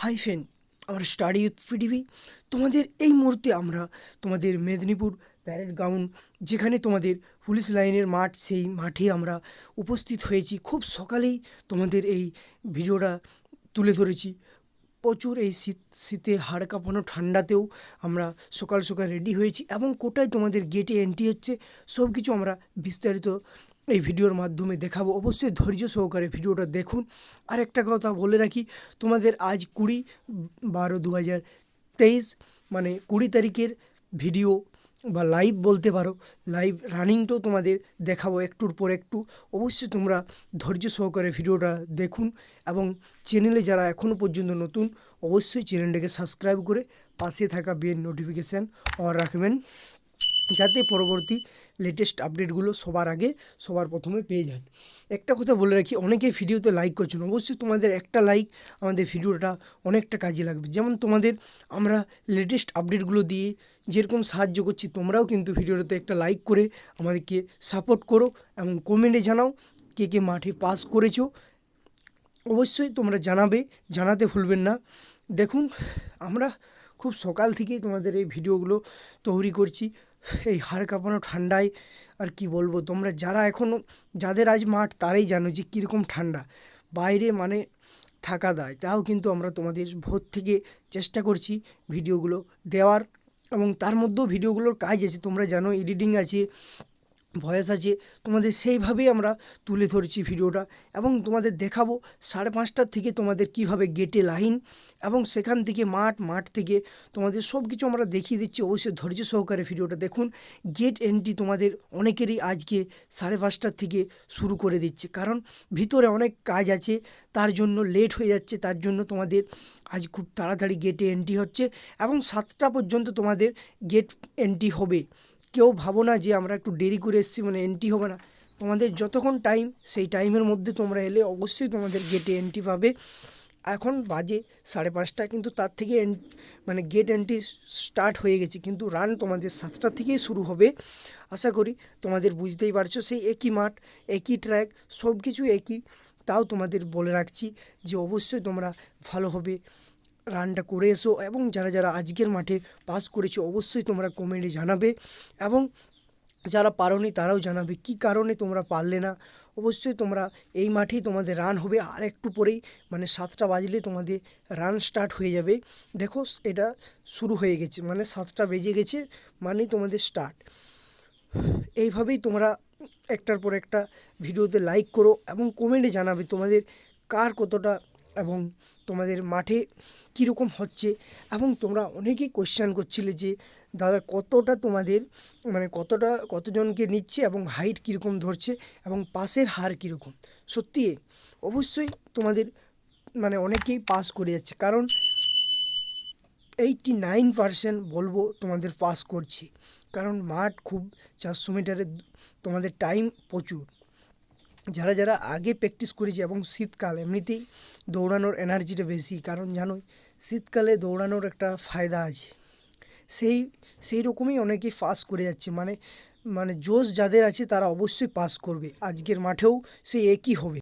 Hi friend, আমার study with PDB. তোমাদের এই মুহূর্তে আমরা তোমাদের মেদিনীপুর প্যারেড গ্রাউন্ড, যেখানে তোমাদের পুলিশ লাইনের মাঠ, সেই মাঠে আমরা উপস্থিত হয়েছি। খুব সকালেই তোমাদের এই ভিডিওটা তুলে ধরেছি। প্রচুর এই শীতে হাড় কাঁপানো ঠান্ডাতেও আমরা সকাল সকাল রেডি হয়েছি এবং কোটায় তোমাদের গেটে এন্ট্রি হচ্ছে, সব কিছু আমরা বিস্তারিত এই ভিডিওর মাধ্যমে দেখাবো। অবশ্যই ধৈর্য সহকারে ভিডিওটা দেখুন। আর একটা কথা বলে রাখি, তোমাদের আজ 20/12/2023 মানে 20 তারিখের ভিডিও বা লাইভ বলতে পারো, লাইভ রানিংটাও তোমাদের দেখাবো একটুর পর একটু। অবশ্যই তোমরা ধৈর্য সহকারে ভিডিওটা দেখুন এবং চ্যানেলে যারা এখনও পর্যন্ত নতুন, অবশ্যই চ্যানেলটাকে সাবস্ক্রাইব করে পাশে থাকা বেল নোটিফিকেশান অন রাখবেন, যাতে পরবর্তী লেটেস্ট আপডেটগুলো সবার আগে সবার প্রথমে পেয়ে যান। একটা কথা বলে রাখি, অনেকেই ভিডিওতে লাইক করছেন, অবশ্যই তোমাদের একটা লাইক আমাদের ভিডিওটা অনেকটা কাজে লাগবে। যেমন তোমাদের আমরা লেটেস্ট আপডেটগুলো দিয়ে যেরকম সাহায্য করছি, তোমরাও কিন্তু ভিডিওটাতে একটা লাইক করে আমাদেরকে সাপোর্ট করো এবং কমেন্টে জানাও কে কে মাঠে পাস করেছো। অবশ্যই তোমরা জানাতে ভুলবেন না। দেখুন, আমরা খুব সকাল থেকেই তোমাদের এই ভিডিওগুলো তৈরি করছি এই হাড় কাঁপানো ঠান্ডায়। আর কি বলবো, তোমরা যাদের আজ মাঠ তারাই জানো যে কীরকম ঠান্ডা বাইরে, মানে থাকা দায়। তাও কিন্তু আমরা তোমাদের ভোর থেকে চেষ্টা করছি ভিডিওগুলো দেওয়ার, এবং তার মধ্যেও ভিডিওগুলোর কাজ আছে, তোমরা জানো, এডিটিং আছে, ভয়েস আছে, তোমাদের সেইভাবেই আমরা তুলে ধরছি ভিডিওটা। এবং তোমাদের দেখাবো 5:30টার থেকে তোমাদের কিভাবে গেটে লাইন, এবং সেখান থেকে মাঠ থেকে তোমাদের সব কিছু আমরা দেখিয়ে দিচ্ছি। অবশ্যই ধৈর্য সহকারে ভিডিওটা দেখুন। গেট এন্ট্রি তোমাদের অনেকেরই আজকে 5:30টার থেকে শুরু করে দিচ্ছে, কারণ ভিতরে অনেক কাজ আছে, তার জন্য লেট হয়ে যাচ্ছে। তার জন্য তোমাদের আজ খুব তাড়াতাড়ি গেটে এন্ট্রি হচ্ছে এবং 7টা পর্যন্ত তোমাদের গেট এন্ট্রি হবে। কেউ ভাবো না যে আমরা একটু দেরি করে এসেছি মানে এন্ট্রি হবে না। তোমাদের যতক্ষণ টাইম, সেই টাইমের মধ্যে তোমরা এলে অবশ্যই তোমাদের গেটে এন্ট্রি পাবে। এখন বাজে 5:30, কিন্তু তার থেকে মানে গেট এন্ট্রি স্টার্ট হয়ে গেছে, কিন্তু রান তোমাদের 7টা থেকেই শুরু হবে। আশা করি তোমাদের বুঝতেই পারছো, সেই একই মাঠ, একই ট্র্যাক, সব কিছু একই। তাও তোমাদের বলে রাখছি যে অবশ্যই তোমরা ভালোভাবে রানটা করে এসো, এবং যারা আজকের মাঠে পাস করেছো অবশ্যই তোমরা কমেন্টে জানাবে, এবং যারা পারোনি তারাও জানাবে কী কারণে তোমরা পারলে না। অবশ্যই তোমরা এই মাঠেই তোমাদের রান হবে, আর একটু পরেই মানে 7টা বাজলে তোমাদের রান স্টার্ট হয়ে যাবে। দেখো, এটা শুরু হয়ে গেছে, মানে 7টা বেজে গেছে মানেই তোমাদের স্টার্ট। এইভাবেই তোমরা একটার পর একটা ভিডিওতে লাইক করো এবং কমেন্টে জানাবে তোমাদের কার কতটা, এবং তোমাদের মাঠে কীরকম হচ্ছে। এবং তোমরা অনেকেই কোয়েশ্চেন করছিলে যে দাদা কতটা তোমাদের মানে কতজনকে নিচ্ছে এবং হাইট কীরকম ধরছে এবং পাসের হার কীরকম। সত্যি অবশ্যই তোমাদের মানে অনেকেই পাস করে যাচ্ছে, কারণ 89% বলবো তোমাদের পাস করছে, কারণ মাঠ খুব 400 মিটারের, তোমাদের টাইম প্রচুর। যারা আগে প্র্যাকটিস করেছে, এবং শীতকাল এমনিতেই দৌড়ানোর এনার্জিটা বেশি, কারণ জানোই শীতকালে দৌড়ানোর একটা ফায়দা আছে। সেই রকমই অনেকেই পাস করে যাচ্ছে, মানে জোশ যাদের আছে তারা অবশ্যই পাস করবে। আজকের মাঠেও সেই একই হবে।